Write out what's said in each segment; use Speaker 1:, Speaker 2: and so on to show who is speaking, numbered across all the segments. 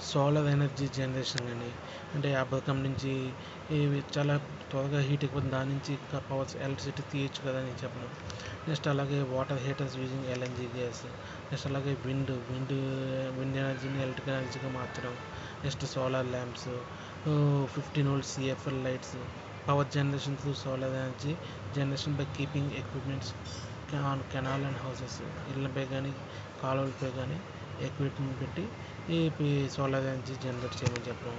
Speaker 1: Solar energy generation అని, అంటే ఆ బతుకమ్మ నుంచి ఇవి చాలా త్వరగా హీట్ అయిపోతుంది, దాని నుంచి ఇంకా పవర్ ఎలక్ట్రిసిటీ తీయచ్చు కదా అని చెప్పడం. నెక్స్ట్ అలాగే water heaters using LNG gas. Next అలాగే విండ్ ఎనర్జీని ఎలక్ట్రికల్ ఎనర్జీగా మార్చడం. Next solar lamps, 15 volt CFL lights, power generation through solar energy generation by keeping equipments on canal and houses. ఇళ్ళపై కానీ కాలువలపై కానీ ఎక్విప్మెంట్ పెట్టి ఈ సోలార్ ఎనర్జీ జనరేట్ చేయమని చెప్పడం.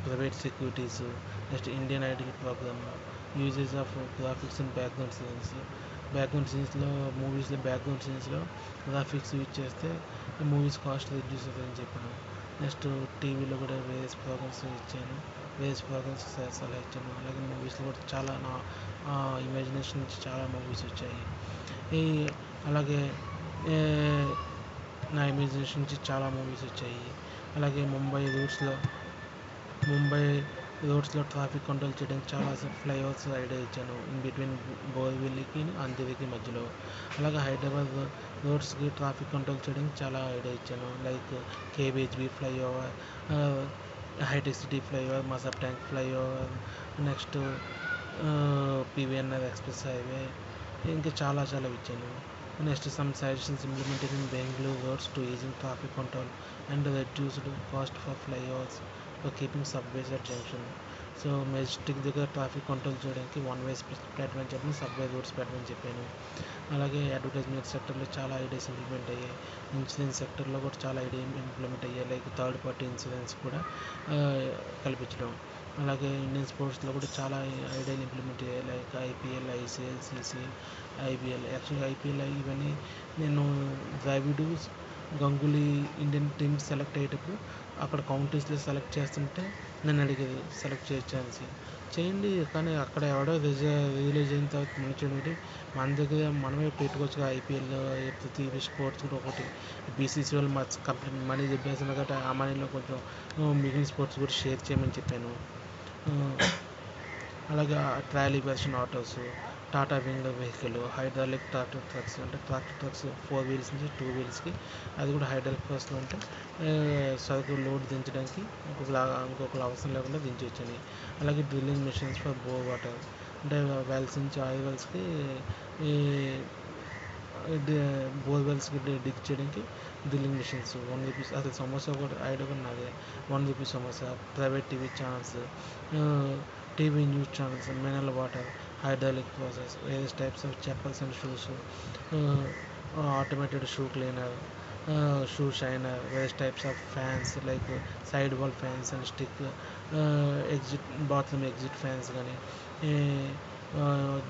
Speaker 1: Private securities. Next Indian Idol programme, uses of graphics and background సీన్స్లో మూవీస్లో బ్యాక్గ్రౌండ్ సీన్స్లో గ్రాఫిక్స్ యూజ్ చేస్తే మూవీస్ కాస్ట్ రిడ్యూస్ అవుతుందని చెప్పడం. నెక్స్ట్ టీవీలో కూడా వేరియస్ ప్రోగ్రామ్స్ సలహా ఇచ్చాను. అలాగే మూవీస్లో కూడా చాలా నా ఇమాజినేషన్ నుంచి చాలా మూవీస్ వచ్చాయి. అలాగే నా ఇమాజినేషన్ నుంచి చాలా మూవీస్ వచ్చాయి. అలాగే ముంబై రోడ్స్లో ట్రాఫిక్ కంట్రోల్ చేయడానికి చాలా ఫ్లైఓవర్స్ ఐడియా ఇచ్చాను, ఇన్ బిట్వీన్ బోర్వెల్లికి అంధేరికి మధ్యలో. అలాగే హైదరాబాద్ రోడ్స్కి ట్రాఫిక్ కంట్రోల్ చేయడానికి చాలా ఐడియా ఇచ్చాను, like KBHB flyover, Hitech City flyover, Masab Tank flyover, next PVNR express highway, ఇంకా చాలా ఇచ్చాను. Next some suggestions implemented in Bengaluru roads to easing traffic control and reduced cost for flyovers for keeping subways at junction. So Majestic దగ్గర traffic control చేయడానికి one ways పెట్టమని చెప్పి subway roots పెట్టమని చెప్పాను. అలాగే అడ్వర్టైజ్మెంట్ సెక్టర్లో చాలా ఐడియాస్ ఇంప్లిమెంట్ అయ్యాయి. ఇన్సూరెన్స్ సెక్టర్లో కూడా చాలా ఐడియా ఇంప్లిమెంట్ అయ్యాయి, లైక్ థర్డ్ పార్టీ ఇన్సూరెన్స్ కూడా కల్పించడం. అలాగే ఇండియన్ స్పోర్ట్స్లో కూడా చాలా ఐడియాలు ఇంప్లిమెంట్ అయ్యాయి, like IPL, ICL, CCL, IBL. యాక్చువల్గా ఐపీఎల్ ఇవన్నీ నేను Dravid, Ganguly Indian team select అయ్యేటప్పుడు అక్కడ కౌంట్రీస్లో సెలెక్ట్ చేస్తుంటే నన్ను అడిగేది సెలెక్ట్ చేయొచ్చు చేయండి, కానీ అక్కడ ఎవడో రిలీజ్ అయిన తర్వాత మంచి మన దగ్గర మనమే పెట్టుకోవచ్చు. ఐపీఎల్ ప్రతి స్పోర్ట్స్ కూడా ఒకటి బీసీసీ వాళ్ళు మా కంపెనీ మనీ చెప్పేసిన కాబట్టి ఆ మనీలో కొంచెం మిగిలిన స్పోర్ట్స్ కూడా షేర్ చేయమని చెప్పాను. అలాగే trolley version autos, Tata wing vehicle, hydraulic tractor trucks, అంటే ట్రాక్టర్ ట్రక్స్ 4 వీల్స్ నుంచి 2 వీల్స్కి, అది కూడా హైడ్రాలిక్ ఫస్ట్లో ఉంటే సరుకు లోడ్ దించడానికి ఇంకొకరు అవసరం లేకుండా దించవచ్చని. అలాగే drilling machines for bore water, అంటే వెల్స్ నుంచి ఆయిల్ వెల్స్కి బోర్వెల్స్కి డిగ్ చేయడానికి డ్రిల్లింగ్ మిషన్స్. 1 రూపీస్. అసలు సమోసా కూడా ఐడియా కూడా నాదే. 1 rupee samosa. Private TV channels, TV news channels, mineral water, hydraulic process, various types of chappals and shoes, automated shoe cleaner, shoe shiner, various types of fans like side wall fans and stick, bathroom exit fans కానీ,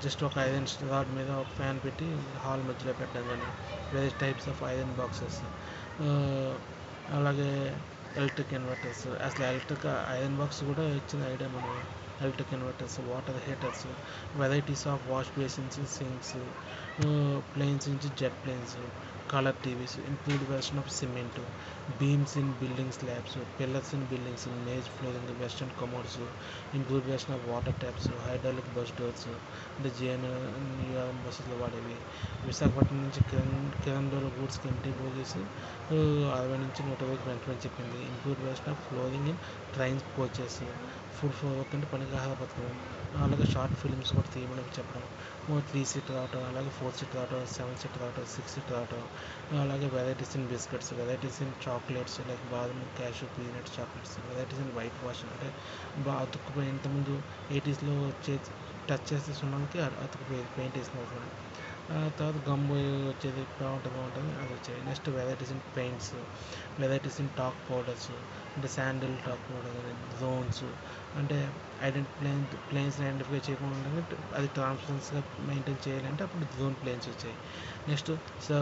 Speaker 1: just ఒక iron rod మీద ఒక fan పెట్టి hall మధ్యలో పెట్టడం కానీ, various types of iron boxes. అలాగే electric inverters. అసలు ఎలక్ట్రిక్ ఐరన్ బాక్స్ కూడా ఇచ్చిన ఐడియా మనం. Electric inverters, water heaters, varieties of wash basins, sinks, planes నుంచి jet planes, colour TVs, include version of cement, beams in building slabs, pillars in buildings, maze flooring, western commodes, include version of water taps, hydraulic bus doors, అంటే జిఎన్ఆర్ఎం బస్సులో వాడేవి. విశాఖపట్నం నుంచి కిరణ్లో గూడ్స్కి entry పోగేసి 60 నుంచి 120 వెంటనే చెప్పింది. Include version of flooring in trains coaches, food for work అంటే పనికాహార పథకం. అలాగే షార్ట్ ఫిల్మ్స్ కూడా తీయమని చెప్పడం. 3 సీటర్ ఆటో, అలాగే 4 seater auto, 7 seater auto, 6 seater auto. అలాగే varieties in biscuits, varieties in chocolates like badam, cashew, peanut chocolates, varieties in white wash, అంటే అతుక్కుపోయి ఇంతకుముందు 80స్లో టచ్ చేస్తే సున్నానికి అతుక్కుపోయేది, పెయింట్ వేసిన తర్వాత గమ్ము వచ్చేది, బాగుంటుంది అది వచ్చాయి. Next varieties in paints, varieties in talk powders, అంటే శాండిల్ టాక్ పౌడర్ కానీ, డ్రోన్స్, అంటే ప్లేన్స్ ఐడెంటిఫై చేయకుండా ఉండాలంటే అది ట్రాన్స్పరెన్స్గా మెయింటైన్ చేయాలంటే అప్పుడు డ్రోన్ ప్లేన్స్ వచ్చాయి. Next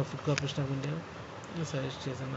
Speaker 1: food corporation of India suggest చేసిన